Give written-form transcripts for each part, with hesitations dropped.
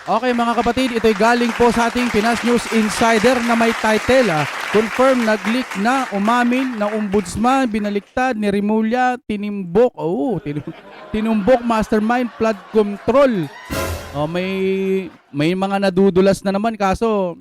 Okay mga kapatid, ito'y galing po sa ating Pinas News Insider na may title, confirm nag-leak na umamin na ombudsman, binaliktad ni Rimulya, tinumbok mastermind flood control. May mga nadudulas na naman kaso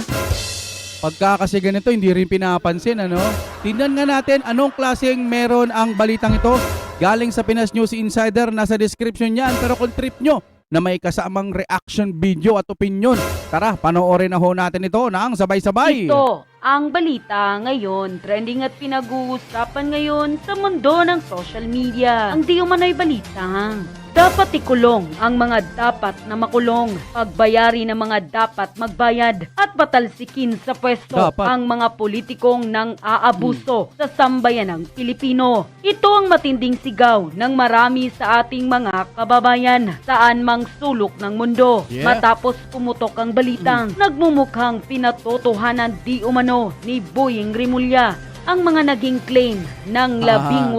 pagka kasi ganito hindi rin pinapansin ano. Tingnan nga natin anong klaseng meron ang balitang ito. Galing sa Pinas News Insider, nasa description niyan, pero kung trip nyo na may kasamang reaction video at opinion, tara, panoorin na ho natin ito nang sabay-sabay. Ito ang balita ngayon, trending at pinag-uusapan ngayon sa mundo ng social media. Ang di umano'y balita. Dapat ikulong ang mga dapat na makulong, pagbayari ng mga dapat magbayad, at patalsikin sa pwesto ang mga politikong nang aabuso sa sambayanang Pilipino. Ito ang matinding sigaw ng marami sa ating mga kababayan saan mang sulok ng mundo. Matapos pumutok ang balitang nagmumukhang pinatotohanan di umano ni Boying Rimulya ang mga naging claim ng 18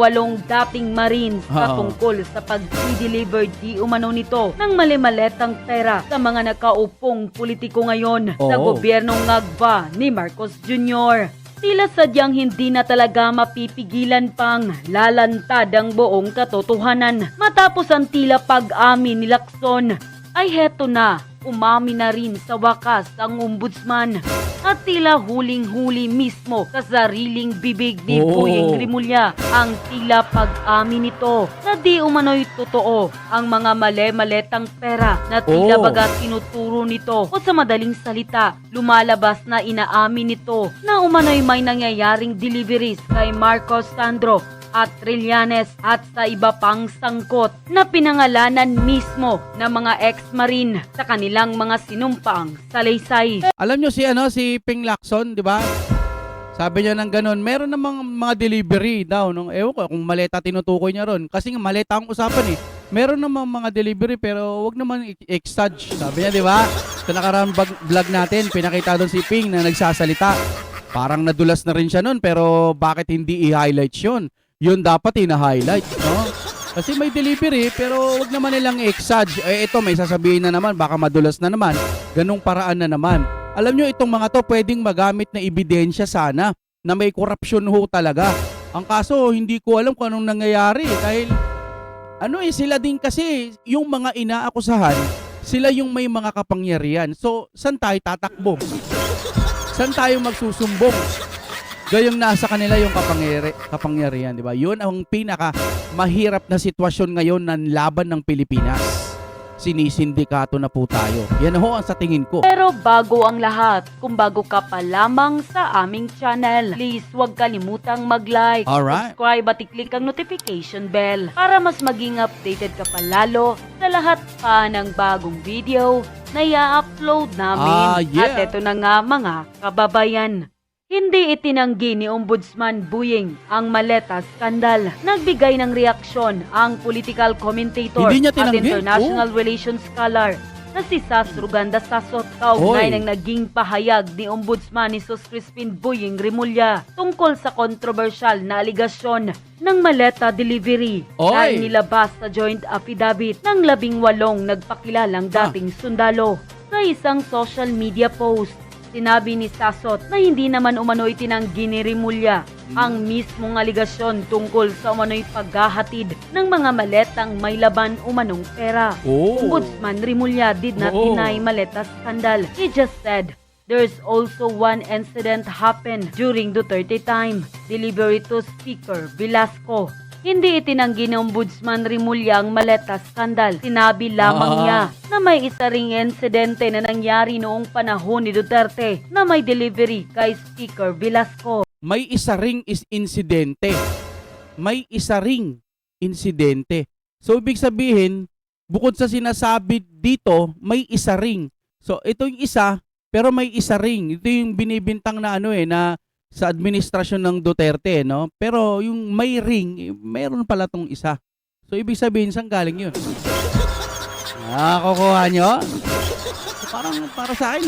dating Marines patungkol sa pag-deliver di umano nito ng mali-maletang pera sa mga nakaupong politiko ngayon sa gobyernong ngagba ni Marcos Jr. Tila sadyang hindi na talaga mapipigilan pang lalantad ang buong katotohanan. Matapos ang tila pag-amin ni Lacson, ay heto na, umamin na rin sa wakas ang ombudsman at tila huling-huli mismo sa sariling bibig ni Boying Rimulya ang tila pag-amin nito na di umano'y totoo ang mga mali-maletang pera na tila baga tinuturo nito o sa madaling salita lumalabas na inaamin nito na umano'y may nangyayaring deliveries kay Marcos Sandro at Trillanes at sa iba pang sangkot na pinangalanan mismo ng mga ex-marine sa kanilang mga sinumpaang salaysay. Alam nyo si Ping Lacson, di ba? Sabi niya ng ganun, meron namang mga delivery daw. Ewan ko kung maleta tinutukoy niya ron. Kasi nga maleta ang usapan eh. Meron namang mga delivery pero wag naman exage. Sabi niya, di ba? Sa nakaraang vlog natin, pinakita doon si Ping na nagsasalita. Parang nadulas na rin siya nun pero bakit hindi i-highlight yun? Yun dapat ina-highlight, no? Kasi may delivery pero wag naman nilang exage. Ito may sasabihin na naman, baka madulas na naman. Ganung paraan na naman. Alam nyo, itong mga to pwedeng magamit na ebidensya sana na may korupsyon ho talaga. Ang kaso, hindi ko alam kung anong nangyayari dahil sila din kasi yung mga inaakusahan, sila yung may mga kapangyarihan. So, saan tayo tatakbo? Saan tayo magsusumbong? Gayong nasa kanila yung kapangyarihan, di ba? Yun ang pinaka mahirap na sitwasyon ngayon ng laban ng Pilipinas. Sinisindikato na po tayo. Yan ho ang sa tingin ko. Pero bago ang lahat, kung bago ka pa lamang sa aming channel, please huwag kalimutang mag-like, subscribe at i-click ang notification bell para mas maging updated ka pa lalo sa lahat pa ng bagong video na i-upload namin. At eto na nga mga kababayan. Hindi itinanggi ni Ombudsman Boying ang maleta skandal. Nagbigay ng reaksyon ang political commentator at international relations scholar na si Sas Ruganda Sasot kaugnay ng naging pahayag ni Ombudsman ni Sus Crispin Boying Rimulya tungkol sa kontrobersyal na aligasyon ng maleta delivery na inilabas sa joint affidavit ng 18 nagpakilalang dating sundalo. Sa isang social media post, sinabi ni Sasot na hindi naman umano'y tinanggi ni Rimulya ang mismong aligasyon tungkol sa umano'y paghahatid ng mga maletang may laban umanong pera. Ombudsman Rimulya did not deny maleta scandal. He just said, there's also one incident happened during Duterte time, delivery to Speaker Velasco. Hindi itinanggi ng Ombudsman Rimulya ang maleta skandal. Sinabi lamang niya na may isa ring insidente na nangyari noong panahon ni Duterte na may delivery kay Speaker Velasco. May isa ring insidente. May isa ring insidente. So, ibig sabihin, bukod sa sinasabi dito, may isa ring. So, ito yung isa, pero may isa ring. Ito yung binibintang na na sa administrasyon ng Duterte, no? Pero yung may ring, mayroon pala tong isa. So, ibig sabihin, saan galing yun? Kukuha nyo? Parang, para sa akin,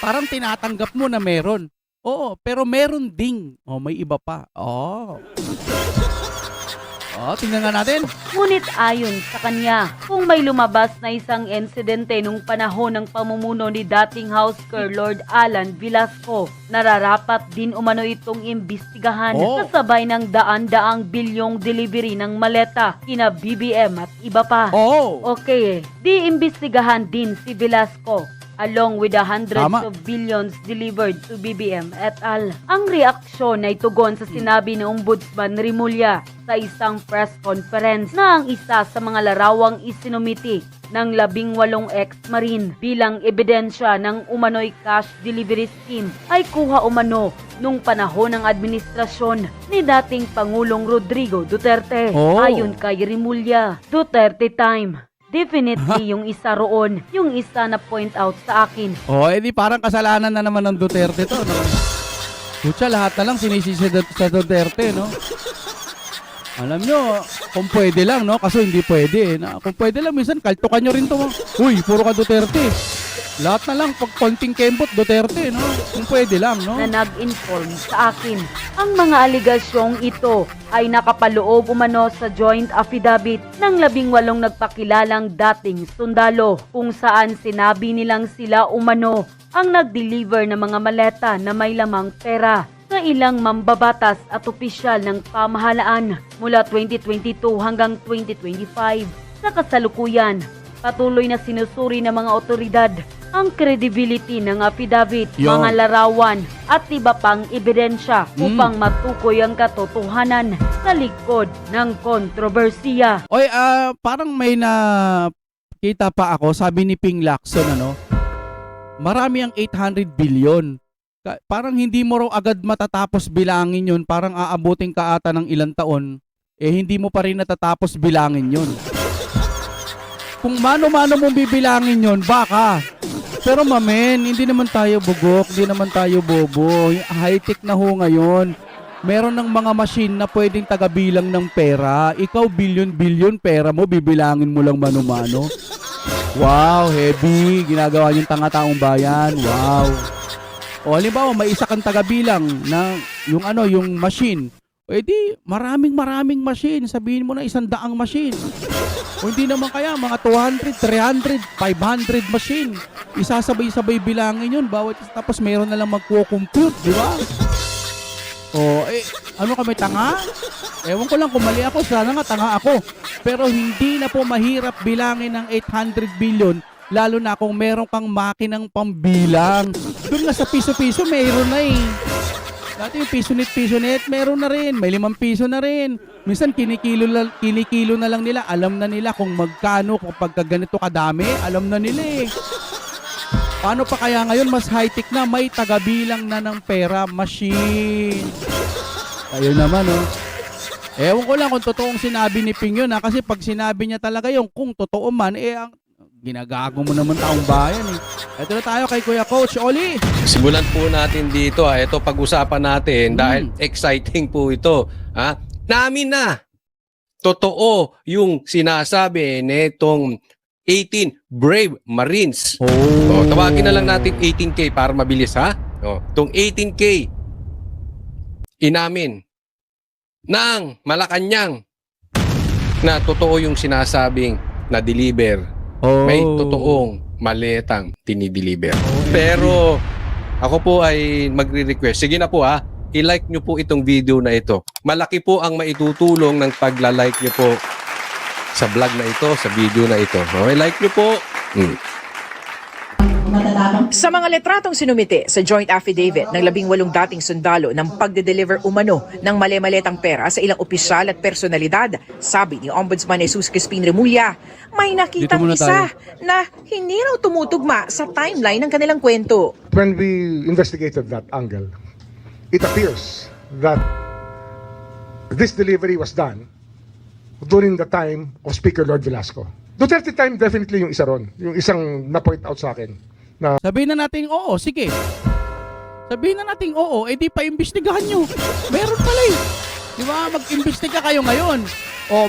parang tinatanggap mo na meron. Oo, pero meron ding. May iba pa. Tingnan nga natin. Ngunit ayon sa kanya, kung may lumabas na isang insidente nung panahon ng pamumuno ni dating House Speaker Lord Alan Velasco, nararapat din umano itong imbestigahan kasabay ng daan-daang bilyong delivery ng maleta kina BBM at iba pa. Okay, di-imbestigahan din si Velasco along with the hundreds of billions delivered to BBM et al. Ang reaksyon ay tugon sa sinabi ng Ombudsman Remulla sa isang press conference na ang isa sa mga larawang isinumiti ng 18 ex-marine bilang ebidensya ng umano'y cash delivery scheme ay kuha umano nung panahon ng administrasyon ni dating Pangulong Rodrigo Duterte. Ayon kay Remulla, Duterte time. Definitely yung isa roon, yung isa na point out sa akin. Edi parang kasalanan na naman ng Duterte to, no? Kutsa, lahat na lang sinisisi sa Duterte, no? Alam nyo, kung pwede lang, no? Kaso hindi pwede, na kung pwede lang, minsan kaltukan nyo rin to. Uy, puro ka Duterte. Lahat na lang, pag konting kembot, Duterte, no? Kung pwede lang, no? Na nag-inform sa akin. Ang mga aligasyong ito ay nakapaloob umano sa joint affidavit ng 18 nagpakilalang dating sundalo kung saan sinabi nilang sila umano ang nag-deliver ng mga maleta na may lamang pera sa ilang mambabatas at opisyal ng pamahalaan mula 2022 hanggang 2025. Sa kasalukuyan, patuloy na sinusuri ng mga otoridad ang credibility ng affidavit, mga larawan at iba pang ebidensya upang matukoy ang katotohanan sa likod ng kontrobersiya. Parang may nakita pa ako, sabi ni Ping Lacson, ano, marami ang 800 billion. Parang hindi mo raw agad matatapos bilangin yun, parang aabutin ka ata ng ilang taon, hindi mo pa rin natatapos bilangin yun. Kung mano-mano mong bibilangin yun, baka. Pero mamen, hindi naman tayo bugok, hindi naman tayo bobo. High-tech na ho ngayon. Meron ng mga machine na pwedeng tagabilang ng pera. Ikaw, bilyon-bilyon pera mo, bibilangin mo lang mano-mano. Wow, heavy. Ginagawa yung tanga-taong bayan. Wow. O halimbawa, may isa kang tagabilang na yung machine. Di maraming machine. Sabihin mo na 100 machine. O hindi naman kaya, mga 200, 300, 500 machine. Isasabay-sabay bilangin yun. Tapos meron na lang magko-compute, di ba? Ano kami, tanga? Ewan ko lang kung mali ako, sana nga tanga ako. Pero hindi na po mahirap bilangin ng 800 billion, lalo na kung meron kang makinang pambilang. Doon nga sa piso-piso, meron na eh. Dati yung piso-net, meron na rin. May 5 piso na rin. Minsan kinikilo na lang nila. Alam na nila kung magkano, kapag ganito kadami, alam na nila eh. Paano pa kaya ngayon mas high-tech na, may tagabilang na ng pera, machine. Ayun naman, oh. Ewan ko lang kung totoong sinabi ni Ping yun, kasi pag sinabi niya talaga yung kung totoo man, ang ginagago mo naman taong bayan eh. Ito na tayo kay Kuya Coach Oli. Simulan po natin dito. Ito pag-usapan natin dahil exciting po ito. Namin na totoo yung sinasabi nitong 18 Brave Marines. Tawagin na lang natin 18K para mabilis, ha? Itong 18K inamin ng Malacanang na totoo yung sinasabing na-deliver. May totoong maletang tinideliver. Pero ako po ay magre-request. Sige na po, ha. I-like nyo po itong video na ito. Malaki po ang maitutulong ng pagla-like nyo po sa vlog na ito, sa video na ito. Okay, like nyo po. Sa mga letratong sinumite sa joint affidavit ng 18 dating sundalo ng pagde-deliver umano ng mali-maletang pera sa ilang opisyal at personalidad, sabi ni Ombudsman Jesus Crispin Remulla, may nakitang isa na hindi raw tumutugma sa timeline ng kanilang kwento. When we investigated that angle, it appears that this delivery was done during the time of Speaker Lord Velasco. Duterte time definitely yung isa ron, yung isang na-point out sa akin. Sabihin na natin oo, sige. Sabihin na natin oo, di pa imbestigahan nyo. Meron pala eh. Di ba? Mag-imbestiga kayo ngayon.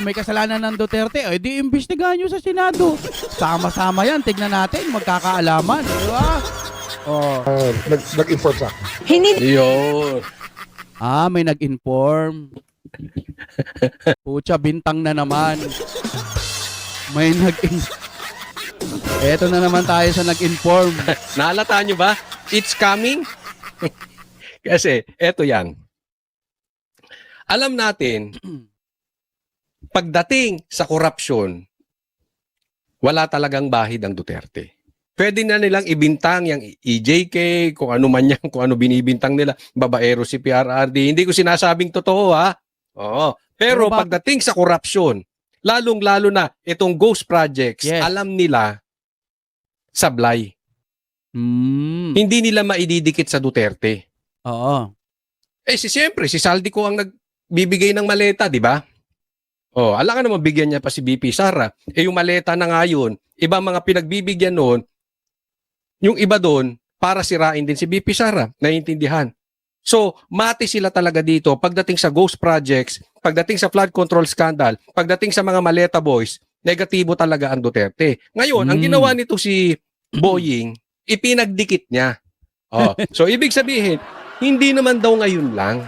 May kasalanan ng Duterte, di imbestigahan nyo sa Senado. Sama-sama yan, tignan natin, magkakaalaman. Di ba? Nag-inform sa akin. Hindi Yun. May nag-inform. Pucha, bintang na naman. May Eto na naman tayo sa nag-inform. Nahalata nyo ba? It's coming. Kasi, eto yan. Alam natin, pagdating sa korupsyon, wala talagang bahid ang Duterte. Pwede na nilang ibintang yung EJK, kung ano man yan, kung ano binibintang nila, babaero si PRRD. Hindi ko sinasabing totoo, ha? Oo. Pero pagdating sa korupsyon, lalong-lalo na itong ghost projects, Yes. alam nila sablay. Hindi nila maididikit sa Duterte. Oo. Siyempre, si Saldi ko ang nagbibigay ng maleta, di ba? Ala ka naman bigyan niya pa si BP Sara. Yung maleta na ngayon, iba mga pinagbibigyan noon, yung iba doon, para sirain din si BP Sara. Naiintindihan. So, mati sila talaga dito pagdating sa ghost projects, pagdating sa flood control scandal, pagdating sa mga maleta boys, negatibo talaga ang Duterte. Ngayon, ang ginawa nito si Boying, ipinagdikit niya. So, ibig sabihin, hindi naman daw ngayon lang.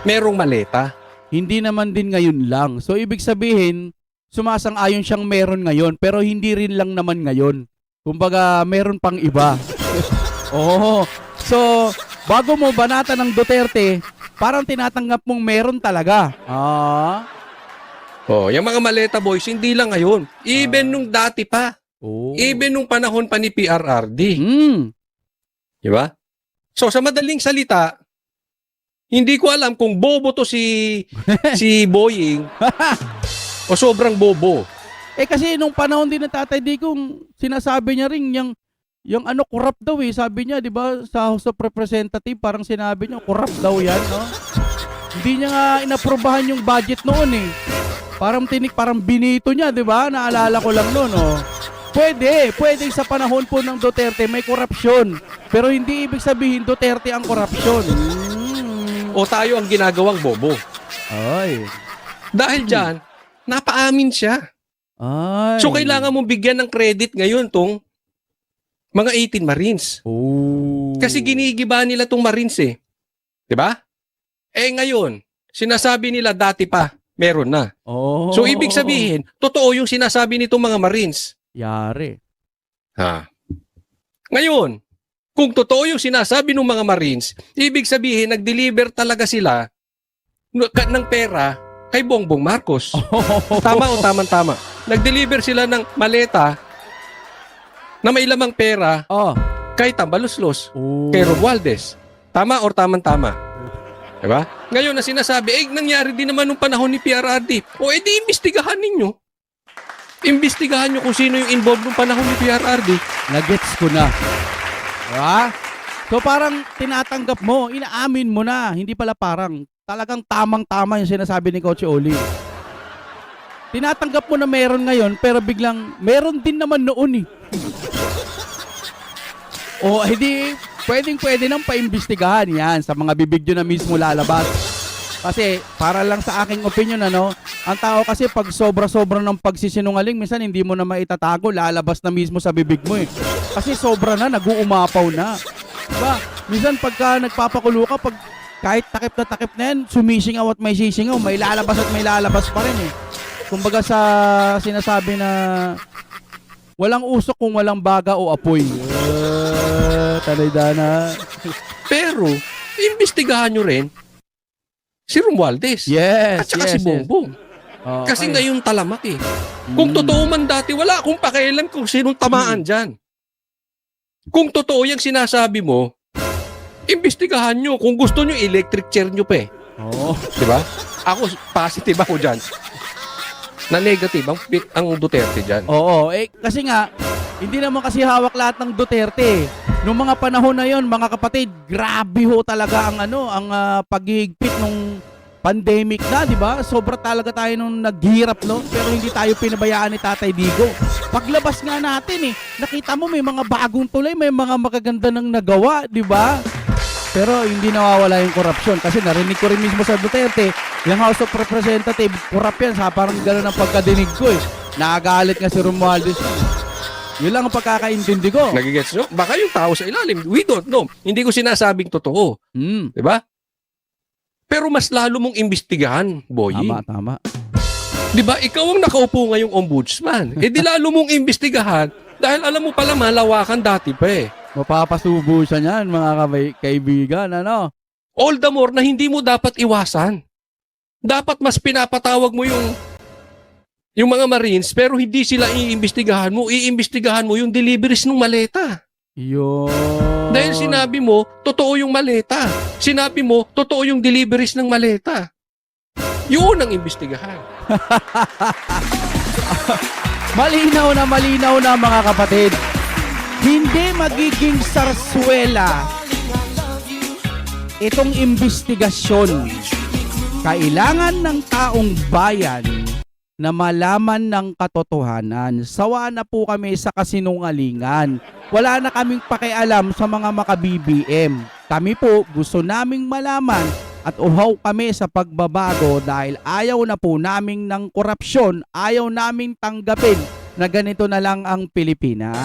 Merong maleta. Hindi naman din ngayon lang. So, ibig sabihin, sumasang-ayon siyang meron ngayon, pero hindi rin lang naman ngayon. Kumbaga, meron pang iba. Oo. So, bago mo banatan ng Duterte, parang tinatanggap mong meron talaga. Yung mga maleta boys, hindi lang ngayon. Even nung dati pa. Even nung panahon pa ni PRRD. Di ba? So, sa madaling salita, hindi ko alam kung bobo to si Boying o sobrang bobo. Kasi nung panahon din ng Tatay Digong, sinasabi niya rin yung ano, corrupt daw sabi niya, di ba, sa House of Representative, parang sinabi niya, corrupt daw yan, no? Hindi niya nga inaprobahan yung budget noon Parang binito niya, di ba? Naalala ko lang noon, Pwede sa panahon po ng Duterte may korupsyon. Pero hindi ibig sabihin Duterte ang korupsyon. O tayo ang ginagawang bobo. Ay. Dahil dyan, napaamin siya. Ay. So, kailangan mong bigyan ng credit ngayon tong mga 18 Marines. Kasi ginigiba nila tong Marines Diba? Ngayon, sinasabi nila dati pa, meron na. So, ibig sabihin, totoo yung sinasabi nitong mga Marines. Yari. Ngayon, kung totoo yung sinasabi ng mga Marines, ibig sabihin, nag-deliver talaga sila ng pera kay Bongbong Marcos. Tama o tama-tama? Nag-deliver sila ng maleta na may lamang pera kay Tambaluslos, kay Romualdez. Tama or tama-tama? Diba? Ngayon na sinasabi, nangyari din naman nung panahon ni PRRD. Di imbestigahan ninyo. Imbestigahan nyo kung sino yung involved nung panahon ni PRRD. Nagets ko na. Diba? So parang tinatanggap mo, inaamin mo na. Hindi pala parang, talagang tamang-tama yung sinasabi ni Coach Oli. Tinatanggap mo na meron ngayon, pero biglang meron din naman noon hindi, pwede nang paimbestigahan yan sa mga bibig nyo na mismo lalabas. Kasi, para lang sa aking opinion, ang tao kasi pag sobra-sobra ng pagsisinungaling, minsan hindi mo na maitatago, lalabas na mismo sa bibig mo Kasi sobra na, nag-uumapaw na. Diba? Minsan pagka nagpapakulo ka, kahit takip na yan, sumisingaw at may sisingaw, may lalabas pa rin Kumbaga sa sinasabi na walang usok kung walang baga o apoy. Talaydana. Pero, imbestigahan nyo rin si Romualdez. Yes. At saka si Bongbong. Kasi ngayon talamak Kung totoo man dati, wala akong pakialam kung sinong tamaan dyan. Kung totoo yung sinasabi mo, imbestigahan nyo. Kung gusto nyo, electric chair nyo pa Diba? Ako, positive ako dyan. Na negative ang Duterte dyan. Kasi nga, hindi naman kasi hawak lahat ng Duterte. Noong mga panahon na yon, mga kapatid, grabe talaga ang paghihigpit nung pandemic na, di ba? Sobra talaga tayo nung naghirap, pero hindi tayo pinabayaan ni Tatay Digo. Paglabas nga natin nakita mo may mga bagong tulay, may mga magaganda nang nagawa, di ba? Pero hindi nawawala yung korupsyon kasi narinig ko rin mismo sa Duterte, yung House of Representative, corrupt yan, parang gano'n ang pagkadinig ko Nakagalit nga si Romualdez. Yun lang ang pagkakaintindi ko. Nagigets nyo? Baka yung tao sa ilalim, we don't know. Hindi ko sinasabing totoo. Diba? Pero mas lalo mong imbestigahan, Boying. Tama. Di ba? Ikaw ang nakaupo ngayong ombudsman. Eh di lalo mong imbestigahan dahil alam mo pala malawakan dati pa eh. Mapapasubo siya niyan, mga kaibigan, ano? All the more na hindi mo dapat iwasan. Dapat mas pinapatawag mo yung mga Marines pero hindi sila iimbestigahan mo. Iimbestigahan mo yung deliveries ng maleta. Yun. Dahil sinabi mo, totoo yung maleta. Sinabi mo, totoo yung deliveries ng maleta. Yun ang imbestigahan. Malinaw na mga kapatid. Hindi magiging sarswela itong imbestigasyon. Kailangan ng taong bayan na malaman ng katotohanan. Sawa na po kami sa kasinungalingan. Wala na kaming pakialam sa mga maka-BBM. Kami po gusto naming malaman at uhaw kami sa pagbabago dahil ayaw na po naming ng korupsyon, ayaw naming tanggapin na ganito na lang ang Pilipinas.